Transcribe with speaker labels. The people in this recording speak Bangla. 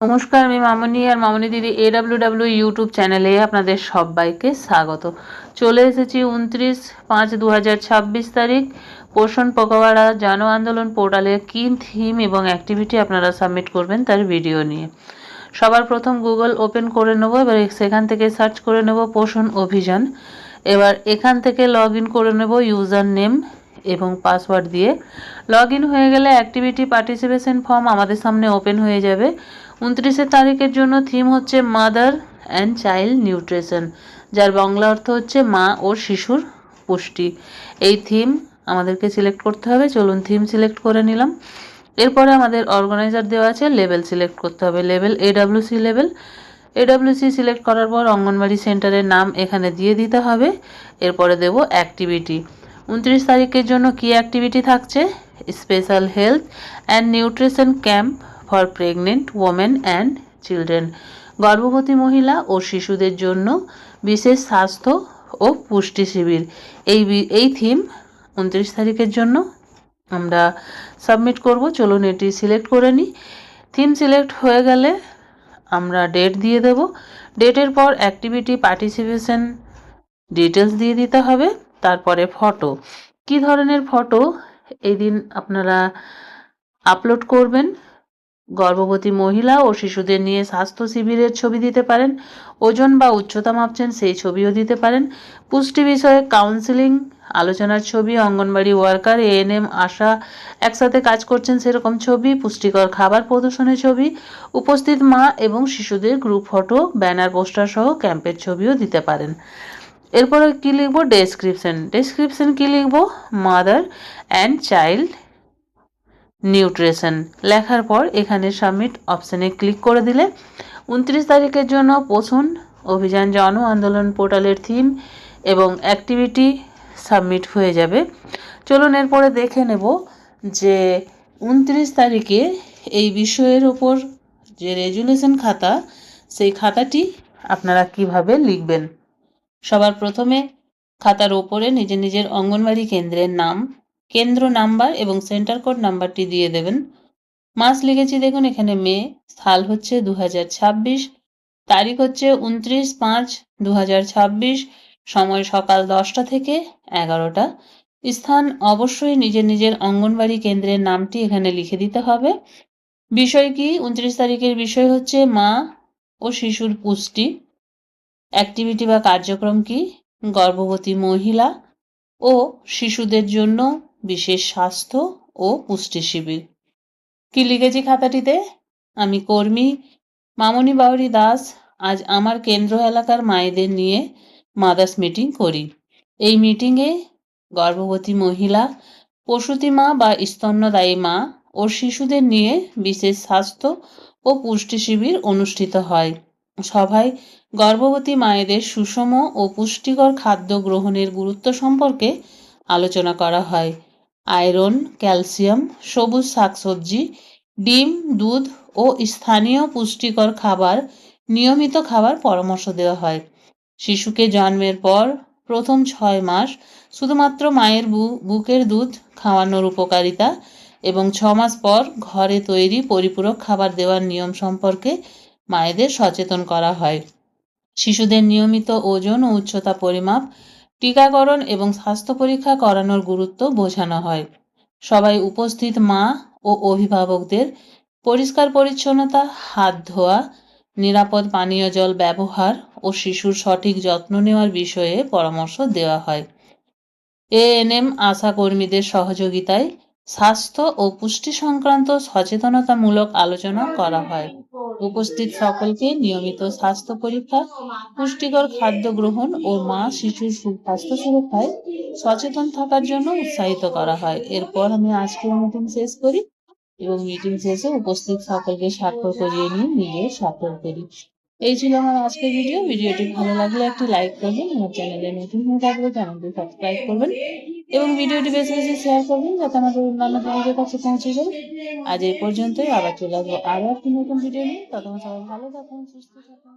Speaker 1: নমস্কার, আমি মামনি আর মামনি দিদি AWW ইউটিউব চ্যানেলে আপনাদের সবাইকে স্বাগত। চলে এসেছি 29/5/2026 তারিখ পোষণ পখওয়াড়া জন আন্দোলন পোর্টালে কী থিম এবং অ্যাক্টিভিটি আপনারা সাবমিট করবেন তার ভিডিও নিয়ে। সবার প্রথম গুগল ওপেন করে নেব, এবার সেখান থেকে সার্চ করে নেব পোষণ অভিযান। এবার এখান থেকে লগ ইন করে নেব ইউজার নেম এবং পাসওয়ার্ড দিয়ে। লগ ইন হয়ে গেলে অ্যাক্টিভিটি পার্টিসিপেশন ফর্ম আমাদের সামনে ওপেন হয়ে যাবে। 29 তারিখের জন্য থিম হচ্ছে মাদার অ্যান্ড চাইল্ড নিউট্রিশন, যার বাংলা অর্থ হচ্ছে মা ও শিশুর পুষ্টি। এই থিম আমাদেরকে সিলেক্ট করতে হবে। চলুন থিম সিলেক্ট করে নিলাম। এরপরে আমাদের অর্গানাইজার দেওয়া আছে, লেভেল সিলেক্ট করতে হবে। Level AWC level. AWC select করার পর অঙ্গনবাড়ি সেন্টারের নাম এখানে দিয়ে দিতে হবে। এরপরে দেব অ্যাক্টিভিটি। 29 তারিখের জন্য কি অ্যাক্টিভিটি থাকছে? Special health and nutrition camp for pregnant women and children, গর্ভবতী মহিলা ও শিশুদের জন্য বিশেষ স্বাস্থ্য ও পুষ্টি শিবির। এই থিম 29 তারিখের জন্য আমরা সাবমিট করব। চলুন এটি সিলেক্ট করে নিই। থিম সিলেক্ট হয়ে গেলে আমরা ডেট দিয়ে দেব। ডেটের পর অ্যাক্টিভিটি পার্টিসিপেশন ডিটেলস দিয়ে দিতে হবে। তারপরে ফটো, কি ধরনের ফটো এই দিন আপনারা আপলোড করবেন? গর্ভবতী মহিলা ও শিশুদের নিয়ে স্বাস্থ্য শিবিরের ছবি দিতে পারেন, ওজন বা উচ্চতা মাপছেন সেই ছবিও দিতে পারেন, পুষ্টি বিষয়ে কাউন্সিলিং আলোচনার ছবি, অঙ্গনবাড়ি ওয়ার্কার ANM আশা একসাথে কাজ করছেন সেরকম ছবি, পুষ্টিকর খাবার প্রদর্শনের ছবি, উপস্থিত মা এবং শিশুদের গ্রুপ ফটো, ব্যানার পোস্টার সহ ক্যাম্পের ছবিও দিতে পারেন। এরপরে কি লিখব? ডেসক্রিপশন কি লিখব? মাদার অ্যান্ড চাইল্ড নিউট্রিশন লেখার পর এখানে সাবমিট অপশানে ক্লিক করে দিলে 29 তারিখের জন্য পোষণ অভিযান জন আন্দোলন পোর্টালের থিম এবং অ্যাক্টিভিটি সাবমিট হয়ে যাবে। চলুন এরপরে দেখে নেব যে 29 তারিখে এই বিষয়ের ওপর যে রেজুলেশন খাতা, সেই খাতাটি আপনারা কিভাবে লিখবেন। সবার প্রথমে খাতার ওপরে নিজের নিজের অঙ্গনবাড়ি কেন্দ্রের নাম, কেন্দ্র নাম্বার এবং সেন্টার কোড নাম্বারটি দিয়ে দেবেন। মাস লিখেছি দেখুন এখানে মে, সাল হচ্ছে 2026, তারিখ হচ্ছে 29/5/2026, সময় সকাল 10টা থেকে 11টা। স্থান অবশ্যই নিজের নিজের অঙ্গনবাড়ি কেন্দ্রের নামটি এখানে লিখে দিতে হবে। বিষয় কি? 29 তারিখের বিষয় হচ্ছে মা ও শিশুর পুষ্টি। অ্যাক্টিভিটি বা কার্যক্রম কি? গর্ভবতী মহিলা ও শিশুদের জন্য বিশেষ স্বাস্থ্য ও পুষ্টি শিবির। কি লিখেছি খাতাটিতে? আমি কর্মী মামনি বাউরি দাস আজ আমার কেন্দ্র এলাকার মায়েদের নিয়ে মাদার্স মিটিং করি। এই মিটিংয়ে গর্ভবতী মহিলা, প্রসূতি মা বা স্তন্যদায়ী মা ও শিশুদের নিয়ে বিশেষ স্বাস্থ্য ও পুষ্টি শিবির অনুষ্ঠিত হয়। সভায় গর্ভবতী মায়েদের সুষম ও পুষ্টিকর খাদ্য গ্রহণের গুরুত্ব সম্পর্কে আলোচনা করা হয়। আয়রন, ক্যালসিয়াম, সবুজ শাকসবজি, ডিম, দুধ ও স্থানীয় পুষ্টিকর খাবার নিয়মিত খাবার পরামর্শ দেওয়া হয়। শিশুকে জন্মের পর প্রথম 6 মাস শুধুমাত্র মায়ের বুকের দুধ খাওয়ানোর উপকারিতা এবং 6 মাস পর ঘরে তৈরি পরিপূরক খাবার দেওয়ার নিয়ম সম্পর্কে মায়েদের সচেতন করা হয়। শিশুদের নিয়মিত ওজন ও উচ্চতা পরিমাপ, টিকাকরণ এবং স্বাস্থ্য পরীক্ষা করানোর গুরুত্ব বোঝানো হয়। সবাই উপস্থিত মা ও অভিভাবকদের পরিষ্কার পরিচ্ছন্নতা, হাত ধোয়া, নিরাপদ পানীয় জল ব্যবহার ও শিশুর সঠিক যত্ন নেওয়ার বিষয়ে পরামর্শ দেওয়া হয়। ANM আশা কর্মীদের সহযোগিতায় স্বাস্থ্য ও পুষ্টি সংক্রান্ত সচেতনতামূলক আলোচনা করা হয়। উপস্থিত সকলকে নিয়মিত স্বাস্থ্য পরীক্ষা, পুষ্টিকর খাদ্য গ্রহণ ও মা শিশুর স্বাস্থ্য সুরক্ষায় সচেতন থাকার জন্য উৎসাহিত করা হয়। এরপর আমি আজকের মিটিং শেষ করি এবং মিটিং শেষে উপস্থিত সকলকে স্বাক্ষর করিয়ে নিয়ে নিজে স্বাক্ষর করি। এই ছিল আমার আজকের ভিডিওটি ভালো লাগলে একটি লাইক করবেন, আমার চ্যানেলে নতুন হয়ে থাকলে চ্যানেলটি সাবস্ক্রাইব করবেন এবং ভিডিওটি বেশি বেশি শেয়ার করবেন যাতে আমাদের অন্যান্য বন্ধুদের কাছে পৌঁছে যায়। আজ এই পর্যন্তই, আবার চলে আসবো আরও একটি নতুন ভিডিও নিয়ে। ততক্ষণ সবাই ভালো থাকুন, সুস্থ থাকুন।